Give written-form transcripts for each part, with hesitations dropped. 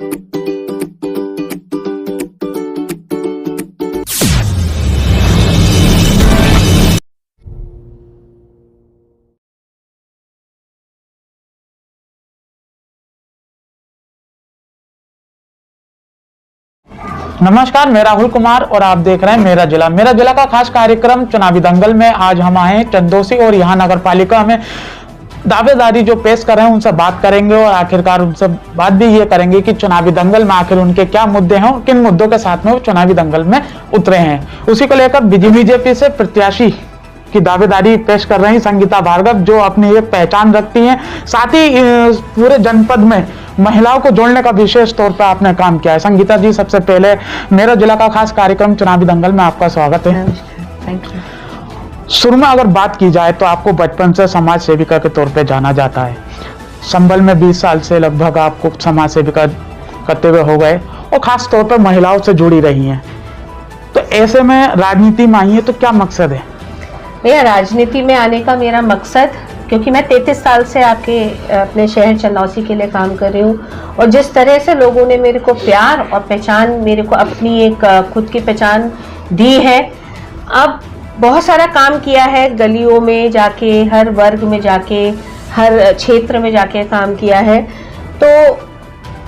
नमस्कार, मैं राहुल कुमार और आप देख रहे हैं मेरा जिला का खास कार्यक्रम चुनावी दंगल में। आज हम आए हैं चंदौसी और यहाँ नगर पालिका में दावेदारी जो पेश कर रहे हैं उनसे बात करेंगे और आखिरकार उनसे बात भी ये करेंगे कि चुनावी दंगल में आखिर उनके क्या मुद्दे हैं और किन मुद्दों के साथ में वो चुनावी दंगल में उतरे हैं। उसी को लेकर बीजेपी से प्रत्याशी की दावेदारी पेश कर रही संगीता भार्गव, जो अपनी एक पहचान रखती हैं। साथ ही पूरे जनपद में महिलाओं को जोड़ने का विशेष तौर पर आपने काम किया है। संगीता जी, सबसे पहले मेरा जिला का खास कार्यक्रम चुनावी दंगल में आपका स्वागत है। Thank you. शुरू में अगर बात की जाए तो आपको बचपन से समाज सेविका के तौर पे जाना जाता है। संभल में 20 साल से लगभग आपको समाज सेविका करते हुए हो गए और खास तौर पर महिलाओं से जुड़ी रही हैं। तो ऐसे में राजनीति में आई है तो क्या मकसद है? भैया, राजनीति में आने का मेरा मकसद, क्योंकि मैं 33 साल से अपने शहर चंदौसी के लिए काम कर रही हूँ और जिस तरह से लोगों ने मेरे को प्यार और पहचान, मेरे को अपनी एक खुद की पहचान दी है। अब बहुत सारा काम किया है, गलियों में जाके, हर वर्ग में जाके, हर क्षेत्र में जाके काम किया है। तो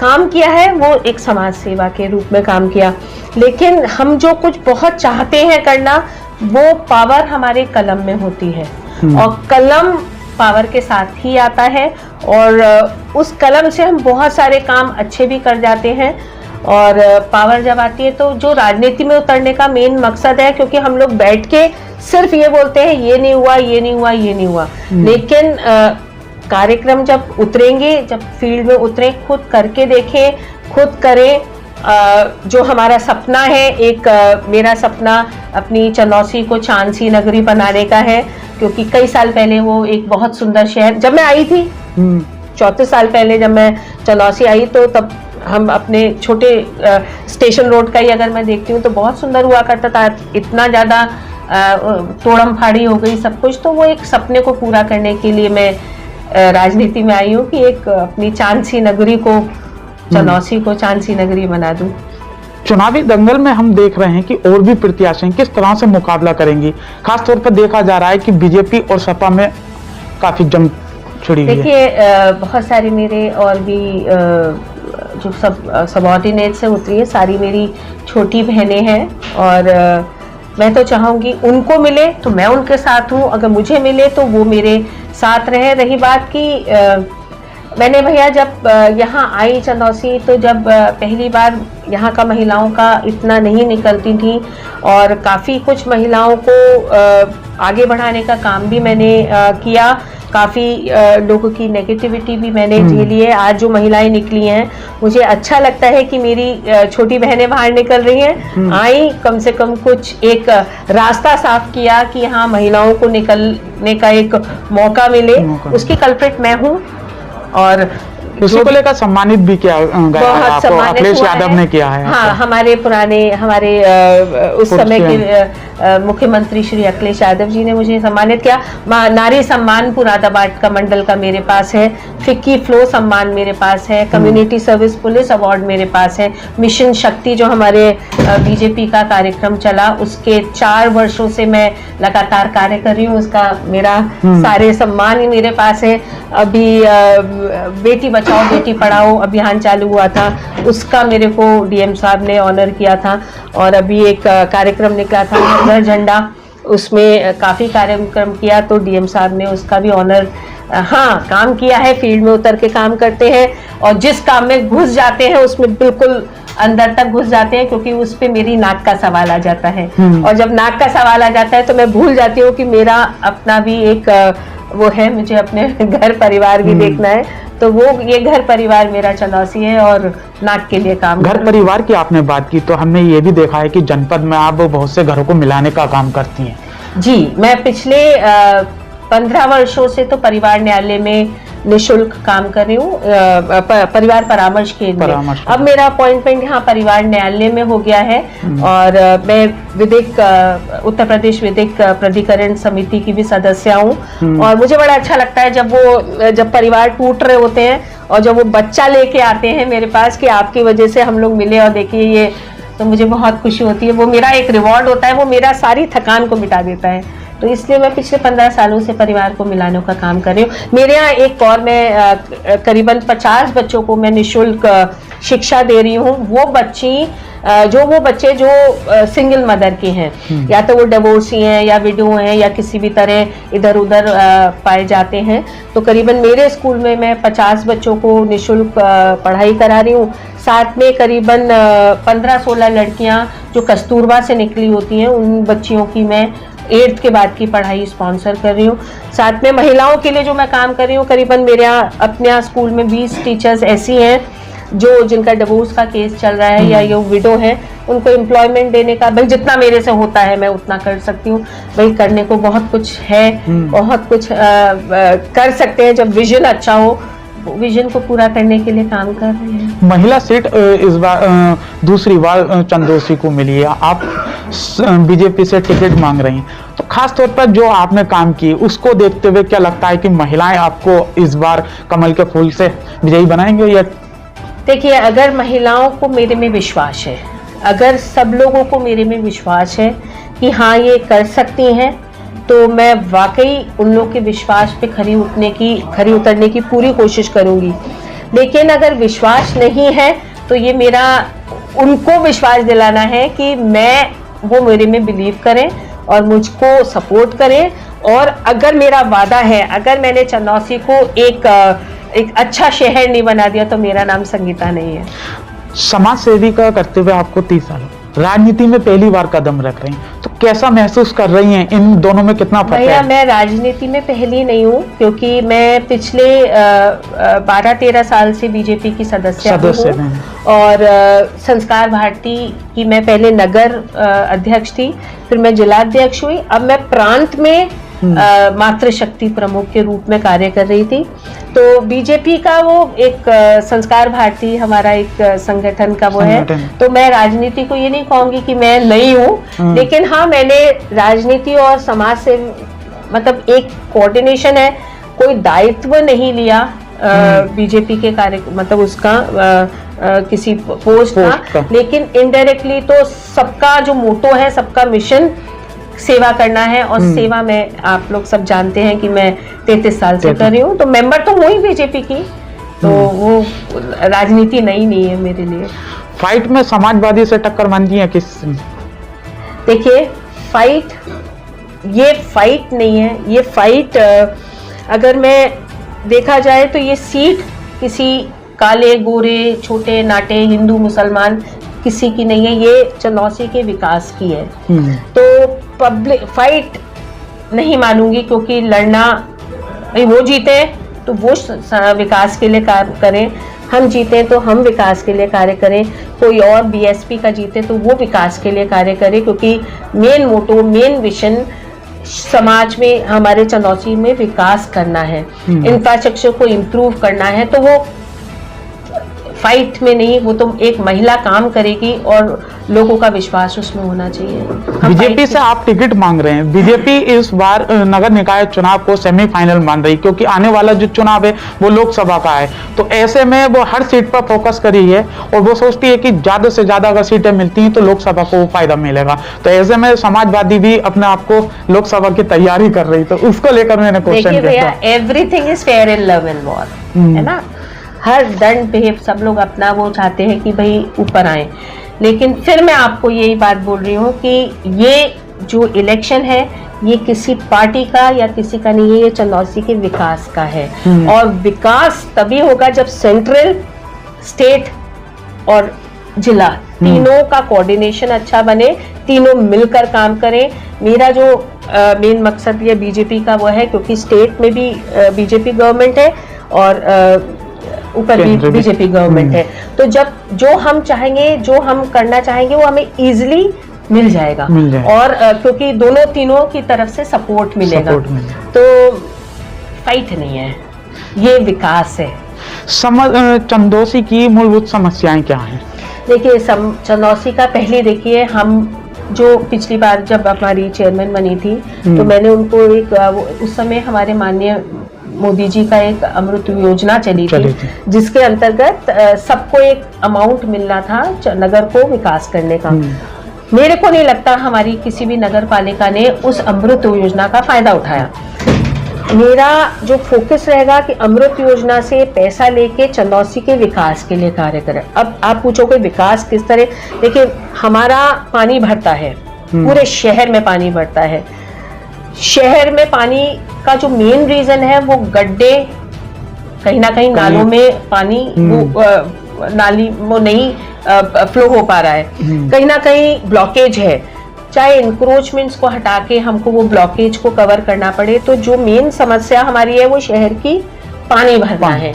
काम किया है वो एक समाज सेवा के रूप में काम किया, लेकिन हम जो कुछ बहुत चाहते हैं करना, वो पावर हमारे कलम में होती है और कलम पावर के साथ ही आता है और उस कलम से हम बहुत सारे काम अच्छे भी कर जाते हैं। और पावर जब आती है तो जो राजनीति में उतरने का मेन मकसद है, क्योंकि हम लोग बैठ के सिर्फ ये बोलते हैं ये नहीं हुआ, ये नहीं हुआ, ये नहीं हुआ, लेकिन कार्यक्रम जब उतरेंगे, जब फील्ड में उतरे, खुद करके देखें, खुद करें। जो हमारा सपना है, एक मेरा सपना अपनी चंदौसी को चांद सी नगरी बनाने का है, क्योंकि कई साल पहले वो एक बहुत सुंदर शहर, जब मैं आई थी 34 साल पहले जब मैं चंदौसी आई, तो तब हम अपने छोटे स्टेशन रोड का ही अगर मैं देखती हूँ तो बहुत सुंदर हुआ करता था। इतना ज़्यादा तोड़म फाड़ी हो गई सब कुछ। तो वो एक सपने को पूरा करने के लिए मैं राजनीति में आई हूँ कि एक अपनी चांद सी नगरी को, चंदौसी को चांद सी नगरी बना दूं। चुनावी दंगल में हम देख रहे हैं कि और भी प्रत्याशी किस तरह से मुकाबला करेंगी। खास तौर पर देखा जा रहा है कि बीजेपी और सपा में काफी जंग छिड़ी हुई है। देखिए, बहुत सारी मेरे और भी जो सबऑर्डिनेट्स हैं उतरी है, सारी मेरी छोटी बहनें हैं और मैं तो चाहूँगी उनको मिले तो मैं उनके साथ हूँ, अगर मुझे मिले तो वो मेरे साथ रहे। रही बात की मैंने भैया जब यहाँ आई चंदौसी, तो जब पहली बार यहाँ का महिलाओं का इतना नहीं निकलती थी और काफ़ी कुछ महिलाओं को आगे बढ़ाने का काम भी मैंने किया। काफ़ी लोगों की नेगेटिविटी भी मैंने झेली है। आज जो महिलाएं निकली हैं, मुझे अच्छा लगता है कि मेरी छोटी बहनें बाहर निकल रही हैं, आई, कम से कम कुछ एक रास्ता साफ किया कि यहाँ महिलाओं को निकलने का एक मौका मिले। उसकी कल्प्रिट मैं हूँ और उसी को लेकर सम्मानित भी किया गया है आपको, अखिलेश यादव ने किया है। हाँ, हमारे उस समय के मुख्यमंत्री श्री अखिलेश यादव जी ने मुझे सम्मानित किया। नारी सम्मान मुरादाबाद का मंडल का मेरे पास है, फिक्की फ्लो सम्मान मेरे पास है, कम्युनिटी सर्विस पुलिस अवार्ड मेरे पास है, मिशन शक्ति जो हमारे बीजेपी का कार्यक्रम चला, उसके 4 वर्षों से मैं लगातार कार्य कर रही हूँ, उसका मेरा सारे सम्मान ही मेरे पास है। अभी बेटी बचाओ बेटी पढ़ाओ अभियान चालू हुआ था, उसका मेरे को डीएम साहब ने ऑनर किया था और अभी एक कार्यक्रम निकला था घर झंडा, उसमें काफ़ी कार्यक्रम किया तो डीएम साहब ने उसका भी ऑनर, हाँ, काम किया है। फील्ड में उतर के काम करते हैं और जिस काम में घुस जाते हैं उसमें बिल्कुल अंदर तक घुस जाते हैं, क्योंकि उस पे मेरी नाक का सवाल आ जाता है और जब नाक का सवाल आ जाता है तो मैं भूल जाती हूँ कि मेरा अपना भी एक वो है, मुझे अपने घर परिवार भी देखना है। तो वो ये घर परिवार मेरा चंदौसी है और नाक के लिए काम। घर परिवार की आपने बात की तो हमने ये भी देखा है कि जनपद में आप बहुत से घरों को मिलाने का काम करती हैं। जी, मैं पिछले 15 वर्षों से तो परिवार न्यायालय में निःशुल्क काम कर रही हूँ, परिवार परामर्श केंद्र। अब मेरा अपॉइंटमेंट यहाँ परिवार न्यायालय में हो गया है और मैं उत्तर प्रदेश विधिक प्राधिकरण समिति की भी सदस्य हूँ और मुझे बड़ा अच्छा लगता है जब परिवार टूट रहे होते हैं और जब वो बच्चा लेके आते हैं मेरे पास कि आपकी वजह से हम लोग मिले और देखिए ये, तो मुझे बहुत खुशी होती है। वो मेरा एक रिवॉर्ड होता है, वो मेरा सारी थकान को मिटा देता है। तो इसलिए मैं पिछले 15 सालों से परिवार को मिलाने का काम कर रही हूँ। मेरे यहाँ एक और मैं करीबन 50 बच्चों को मैं निःशुल्क शिक्षा दे रही हूँ। वो बच्चे जो सिंगल मदर के हैं, या तो वो डिवोर्सी हैं या विडो हैं या किसी भी तरह इधर उधर पाए जाते हैं। तो करीबन मेरे स्कूल में मैं 50 बच्चों को निःशुल्क पढ़ाई करा रही हूँ। साथ में करीबन 15-16 लड़कियां जो कस्तूरबा से निकली होती हैं, उन बच्चियों की मैं 8th के बाद की पढ़ाई स्पॉन्सर कर रही हूँ। साथ में महिलाओं के लिए जो मैं काम कर रही हूँ, करीबन मेरे यहाँ अपने यहाँ स्कूल में 20 टीचर्स ऐसी हैं जिनका डिवोर्स का केस चल रहा है या ये विडो है, उनको एम्प्लॉयमेंट देने का भाई जितना मेरे से होता है मैं उतना कर सकती हूँ। भाई करने को बहुत कुछ है, बहुत कुछ कर सकते हैं। जब विजन अच्छा हो, विजन को पूरा करने के लिए काम कर रहे हैं। महिला सीट इस बार दूसरी बार चंदोसी को मिली है, आप बीजेपी से टिकट मांग रही हैं, तो खास तौर पर जो आपने काम की उसको देखते हुए क्या लगता है कि महिलाएं आपको इस बार कमल के फूल से विजयी बनाएंगे? या देखिए, अगर महिलाओं को मेरे में विश्वास है, अगर सब लोगों को मेरे में विश्वास है कि हाँ ये कर सकती हैं, तो मैं वाकई उन लोग के विश्वास पे खरी उतरने की पूरी कोशिश करूंगी। लेकिन अगर विश्वास नहीं है तो ये मेरा उनको विश्वास दिलाना है कि वो मेरे में बिलीव करें और मुझको सपोर्ट करें। और अगर मेरा वादा है, अगर मैंने चंदौसी को एक अच्छा शहर नहीं बना दिया तो मेरा नाम संगीता नहीं है। समाज सेवी का करते हुए आपको 30 साल, राजनीति में पहली बार कदम रख रही हैं, तो कैसा महसूस कर रही हैं? इन दोनों में कितना फर्क है? भैया, मैं राजनीति में पहली नहीं हूँ, क्योंकि मैं पिछले 12-13 साल से बीजेपी की सदस्य हूँ। और संस्कार भारती की मैं पहले नगर अध्यक्ष थी, फिर मैं जिला अध्यक्ष हुई, अब मैं प्रांत में मातृशक्ति प्रमुख के रूप में कार्य कर रही थी। तो बीजेपी का वो एक संस्कार भारती हमारा एक संगठन का वो है। तो मैं राजनीति को ये नहीं कहूंगी कि मैं नई हूँ, लेकिन हाँ, मैंने राजनीति और समाज से मतलब एक कोऑर्डिनेशन है, कोई दायित्व नहीं लिया बीजेपी के कार्य, मतलब उसका किसी पोस्ट का, लेकिन इनडायरेक्टली तो सबका जो मोटो है, सबका मिशन सेवा करना है। और सेवा में आप लोग सब जानते हैं कि मैं 33 साल से कर रही हूँ, तो मेंबर तो हुई बीजेपी की, तो वो राजनीति नहीं है मेरे लिए। फाइट में समाजवादी से टक्कर मानती है किस? देखिए, ये फाइट नहीं है, ये फाइट अगर मैं देखा जाए तो ये सीट किसी काले गोरे छोटे नाटे हिंदू मुसलमान किसी की नहीं है, ये चंदौसी के विकास की है। तो पब्लिक फाइट नहीं मानूंगी, क्योंकि लड़ना, वो जीते तो वो विकास के लिए कार्य करें, हम जीते तो हम विकास के लिए कार्य करें, कोई और बीएसपी का जीते तो वो विकास के लिए कार्य करे, क्योंकि मेन मोटो, मेन विजन समाज में, हमारे चंदौसी में विकास करना है, इंफ्रास्ट्रक्चर को इम्प्रूव करना है। तो वो फाइट में नहीं, वो तो एक महिला काम करेगी और लोगों का विश्वास उसमें होना चाहिए। बीजेपी से आप टिकट मांग रहे हैं, बीजेपी इस बार नगर निकाय चुनाव को सेमीफाइनल मान रही, क्योंकि आने वाला जो चुनाव है वो लोकसभा का है। तो ऐसे में वो हर सीट पर फोकस करी है और वो सोचती है कि ज्यादा से ज्यादा अगर सीटें मिलती हैं तो लोकसभा को फायदा मिलेगा। तो ऐसे में समाजवादी भी अपने आप को लोकसभा की तैयारी कर रही, तो उसको लेकर मैंने क्वेश्चन किया। Everything is fair in love and war, है ना। हर दंड पे सब लोग अपना वो चाहते हैं कि भाई ऊपर आए, लेकिन फिर मैं आपको यही बात बोल रही हूँ कि ये जो इलेक्शन है ये किसी पार्टी का या किसी का नहीं है, ये चंदौसी के विकास का है। और विकास तभी होगा जब सेंट्रल, स्टेट और जिला तीनों का कोऑर्डिनेशन अच्छा बने, तीनों मिलकर काम करें। मेरा जो मेन मकसद ये बीजेपी का वो है, क्योंकि स्टेट में भी बीजेपी गवर्नमेंट है और ऊपर भी बीजेपी गवर्नमेंट है। तो जब जो हम चाहेंगे, जो हम करना चाहेंगे, वो हमें इजीली मिल जाएगा। और क्योंकि तीनों की तरफ से सपोर्ट मिलेगा। तो फाइट नहीं है, ये विकास है। चंदौसी की मूलभूत समस्याएं क्या हैं? देखिए, चंदौसी का पहले देखिए, हम जो पिछली बार जब हमारी चेयरमैन बनी थी तो मैंने उनको उस समय हमारे माननीय मोदी जी का एक अमृत योजना चली थी, जिसके अंतर्गत सबको एक अमाउंट मिलना था नगर को विकास करने का। मेरे को नहीं लगता हमारी किसी भी नगर पालिका ने उस अमृत योजना का फायदा उठाया। मेरा जो फोकस रहेगा कि अमृत योजना से पैसा लेके चंदौसी के विकास के लिए कार्य करें। अब आप पूछोगे विकास किस तरह, देखिए हमारा पानी भरता है, पूरे शहर में पानी भरता है। शहर में पानी का जो मेन रीजन है वो गड्ढे, कहीं ना कहीं नालों में पानी नाली वो नहीं फ्लो हो पा रहा है, कहीं ना कहीं ब्लॉकेज है। चाहे इंक्रोचमेंट्स को हटा के हमको वो ब्लॉकेज को कवर करना पड़े, तो जो मेन समस्या हमारी है वो शहर की पानी भरना है।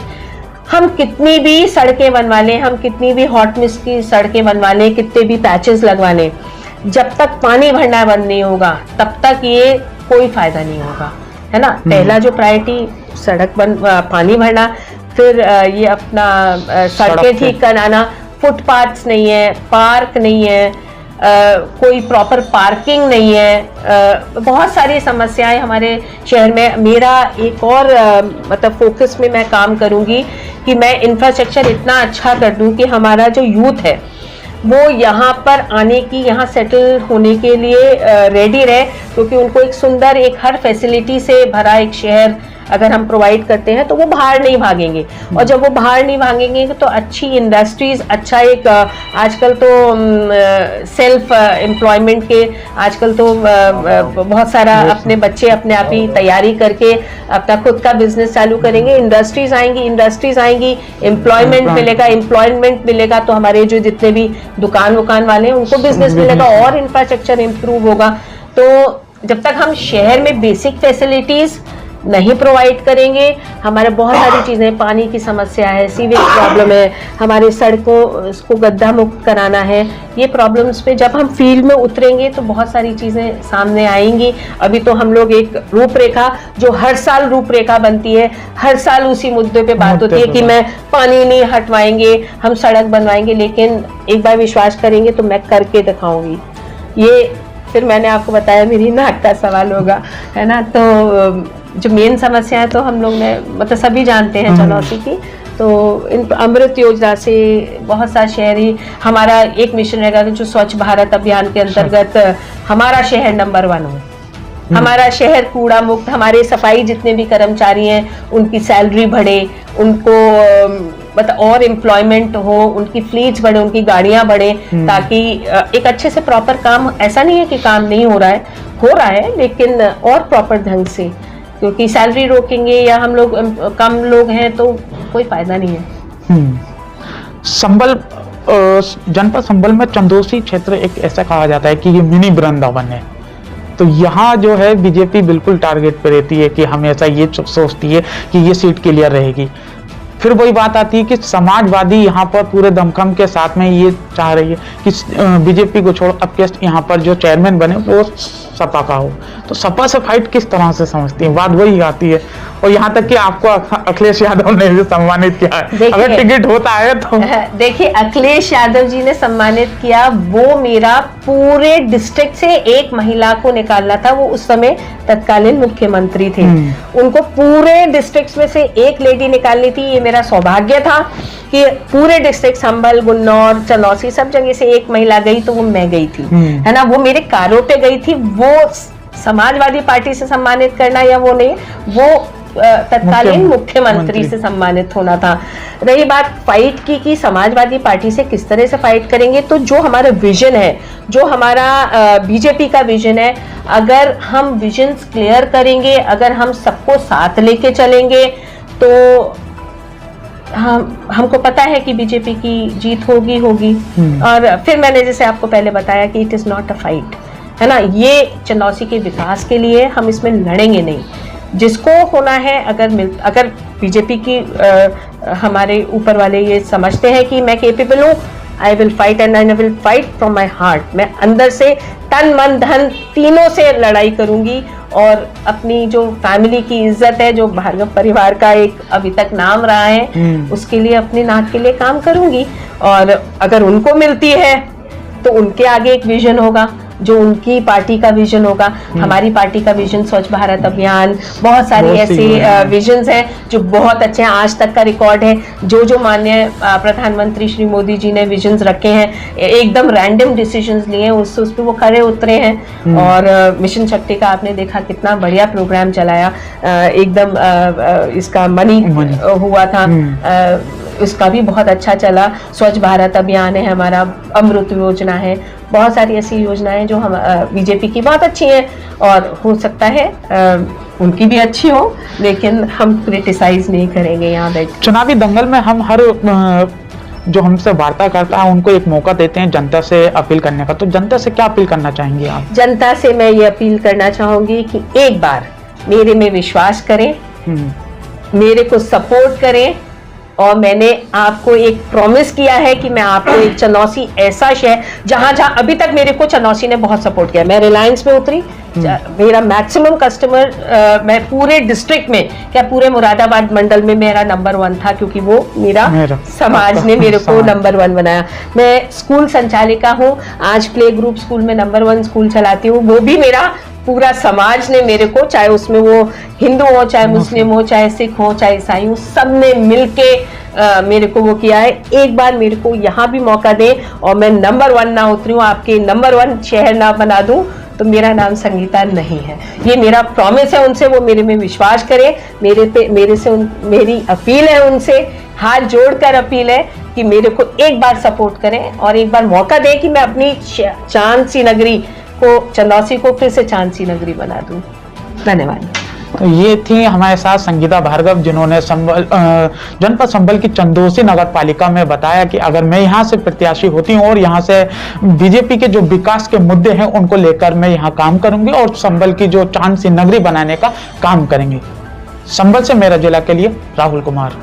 हम कितनी भी सड़कें बनवा लें, हम कितनी भी हॉट मिक्स की सड़कें बनवा लें, कितने भी पैचेस लगवा लें, जब तक पानी भरना बंद नहीं होगा तब तक ये कोई फायदा नहीं होगा, है ना। पहला जो प्रायोरिटी सड़क पानी भरना, फिर ये अपना सड़कें ठीक कराना, फुटपाथ्स नहीं है, पार्क नहीं है, कोई प्रॉपर पार्किंग नहीं है, बहुत सारी समस्याएं हमारे शहर में। मेरा एक और मतलब फोकस में मैं काम करूंगी कि मैं इंफ्रास्ट्रक्चर इतना अच्छा कर दूं कि हमारा जो यूथ है वो यहाँ पर आने की, यहाँ सेटल होने के लिए रेडी रहे, क्योंकि उनको एक सुंदर, एक हर फैसिलिटी से भरा एक शहर अगर हम प्रोवाइड करते हैं तो वो बाहर नहीं भागेंगे। और जब वो बाहर नहीं भागेंगे तो अच्छी इंडस्ट्रीज, अच्छा एक आजकल तो सेल्फ एम्प्लॉयमेंट के आजकल तो बहुत सारा अपने बच्चे अपने आप ही तैयारी करके अपना खुद का बिजनेस चालू करेंगे। इंडस्ट्रीज आएंगी, एम्प्लॉयमेंट मिलेगा तो हमारे जो जितने भी दुकान वाले हैं उनको बिजनेस मिलेगा और इंफ्रास्ट्रक्चर इंप्रूव होगा। तो जब तक हम शहर में बेसिक फैसिलिटीज नहीं प्रोवाइड करेंगे, हमारे बहुत सारी चीजें, पानी की समस्या है, सीवेज प्रॉब्लम है, हमारे सड़कों उसको गड्ढा मुक्त कराना है, ये प्रॉब्लम्स पे जब हम फील्ड में उतरेंगे तो बहुत सारी चीजें सामने आएंगी। अभी तो हम लोग एक रूपरेखा, जो हर साल रूपरेखा बनती है, हर साल उसी मुद्दे पे बात होती है कि मैं पानी नहीं हटवाएंगे, हम सड़क बनवाएंगे, लेकिन एक बार विश्वास करेंगे तो मैं करके दिखाऊंगी। ये फिर मैंने आपको बताया मेरी नाक का सवाल होगा, है ना। तो जो मेन समस्या है तो हम लोग ने मतलब सभी जानते हैं चंदौसी की, तो इन अमृत योजना से बहुत सारे शहरी, हमारा एक मिशन रहेगा कि जो स्वच्छ भारत अभियान के अंतर्गत हमारा शहर नंबर 1 हो, हमारा शहर कूड़ा मुक्त, हमारे सफाई जितने भी कर्मचारी हैं उनकी सैलरी बढ़े, उनको मतलब और एम्प्लॉयमेंट हो, उनकी फ्लीट्स बढ़े, उनकी गाड़ियां बढ़े, ताकि एक अच्छे से प्रॉपर काम, ऐसा नहीं है कि काम नहीं हो रहा है लेकिन और प्रॉपर ढंग से, क्योंकि सैलरी रोकेंगे या हम लोग कम लोग हैं तो कोई फायदा नहीं है। संभल जनपद संभल में चंदौसी क्षेत्र एक ऐसा कहा जाता है कि ये मिनी वृंदावन है, तो यहाँ जो है बीजेपी बिल्कुल टारगेट पे रहती है कि हमेशा ये सोचती है कि ये सीट क्लियर रहेगी। फिर वही बात आती है कि समाजवादी यहाँ पर पूरे दमखम के साथ में ये चाह रही है कि बीजेपी को छोड़ अब के यहाँ पर जो चेयरमैन बने वो सपा का हो, तो सपा से फाइट किस तरह से समझती है, बात वही आती है। और यहाँ तक कि आपको अखिलेश यादव ने भी सम्मानित किया है, अगर टिकट होता है तो। देखिए अखिलेश यादव जी ने सम्मानित किया, वो मेरा पूरे डिस्ट्रिक्ट से एक महिला को निकालना था, वो उस समय तत्कालीन मुख्यमंत्री थे, उनको पूरे डिस्ट्रिक्ट में से एक लेडी निकालनी थी। ये मेरा सौभाग्य था कि पूरे डिस्ट्रिक्ट संभल, गुन्नौर, चंदौसी सब जगह से एक महिला गई, तो वो मैं गई थी, है ना। वो मेरे कार्यों पे गई थी, वो समाजवादी पार्टी से सम्मानित करना या वो नहीं, वो तत्कालीन मुख्यमंत्री से सम्मानित होना था। रही बात फाइट की समाजवादी पार्टी से किस तरह से फाइट करेंगे, तो जो हमारा विजन है, जो हमारा बीजेपी का विजन है, अगर हम विजन क्लियर करेंगे, अगर हम सबको साथ लेके चलेंगे, तो हमको पता है कि बीजेपी की जीत होगी। और फिर मैंने जैसे आपको पहले बताया कि it is not a fight, है ना, ये चंदौसी के विकास के लिए, हम इसमें लड़ेंगे नहीं। जिसको होना है, अगर बीजेपी की हमारे ऊपर वाले ये समझते हैं कि मैं केपेबल हूँ, I will fight and I will fight from my heart. मैं अंदर से तन मन धन तीनों से लड़ाई करूंगी और अपनी जो फैमिली की इज्जत है, जो भार्गव परिवार का एक अभी तक नाम रहा है, उसके लिए, अपने नाक के लिए काम करूंगी। और अगर उनको मिलती है तो उनके आगे एक विजन होगा, जो उनकी पार्टी का विजन होगा, हमारी पार्टी का विजन स्वच्छ भारत अभियान, बहुत सारे ऐसे विजन्स हैं जो बहुत अच्छे हैं, आज तक का रिकॉर्ड है। जो माननीय प्रधानमंत्री श्री मोदी जी ने विजन्स रखे हैं, एकदम रैंडम डिसीजंस लिए हैं, उस पे वो खरे उतरे हैं। और मिशन शक्ति का आपने देखा कितना बढ़िया प्रोग्राम चलाया, एकदम इसका मनी हुआ था, उसका भी बहुत अच्छा चला। स्वच्छ भारत अभियान है हमारा, अमृत योजना है, बहुत सारी ऐसी योजनाएं जो हम बीजेपी की बहुत अच्छी हैं, और हो सकता है उनकी भी अच्छी हो, लेकिन हम क्रिटिसाइज नहीं करेंगे यहाँ बैठ। चुनावी दंगल में हम हर जो हमसे वार्ता करता है उनको एक मौका देते हैं जनता से अपील करने का, तो जनता से क्या अपील करना चाहेंगे आप? जनता से मैं ये अपील करना चाहूंगी कि एक बार मेरे में विश्वास करें, मेरे को सपोर्ट करें, और मैंने आपको एक प्रॉमिस किया है कि मैं आपको एक चनौसी ऐसा शहर, जहां अभी तक मेरे को चनौसी ने बहुत सपोर्ट किया। मैं रिलायंस में उतरी, मेरा मैक्सिमम कस्टमर, मैं पूरे डिस्ट्रिक्ट में, क्या पूरे मुरादाबाद मंडल में मेरा नंबर 1 था, क्योंकि वो मेरा समाज ने मेरे को नंबर 1 बनाया। मैं स्कूल संचालिका हूँ, आज प्ले ग्रुप स्कूल में नंबर 1 स्कूल चलाती हूँ, वो भी मेरा पूरा समाज ने मेरे को, चाहे उसमें वो हिंदू हो, चाहे मुस्लिम हो, चाहे सिख हो, चाहे ईसाई हो, सब ने मिलके मेरे को वो किया है। एक बार मेरे को यहाँ भी मौका दें और मैं नंबर 1 ना उतरी हूँ, आपके नंबर 1 शहर ना बना दूं, तो मेरा नाम संगीता नहीं है। ये मेरा प्रॉमिस है उनसे, वो मेरे में विश्वास करें, मेरी अपील है उनसे, हाथ जोड़कर अपील है कि मेरे को एक बार सपोर्ट करें और एक बार मौका दें कि मैं अपनी चांद सी नगरी को, चंदौसी को फिर से चांद सी नगरी बना दूं। धन्यवाद। तो ये थी हमारे साथ संगीता भार्गव, जिन्होंने जनपद संभल की चंदौसी नगर पालिका में बताया कि अगर मैं यहाँ से प्रत्याशी होती हूँ और यहाँ से बीजेपी के जो विकास के मुद्दे हैं उनको लेकर मैं यहाँ काम करूंगी और संभल की जो चांद सी नगरी बनाने का काम करेंगे। संभल से मेरा जिला के लिए राहुल कुमार।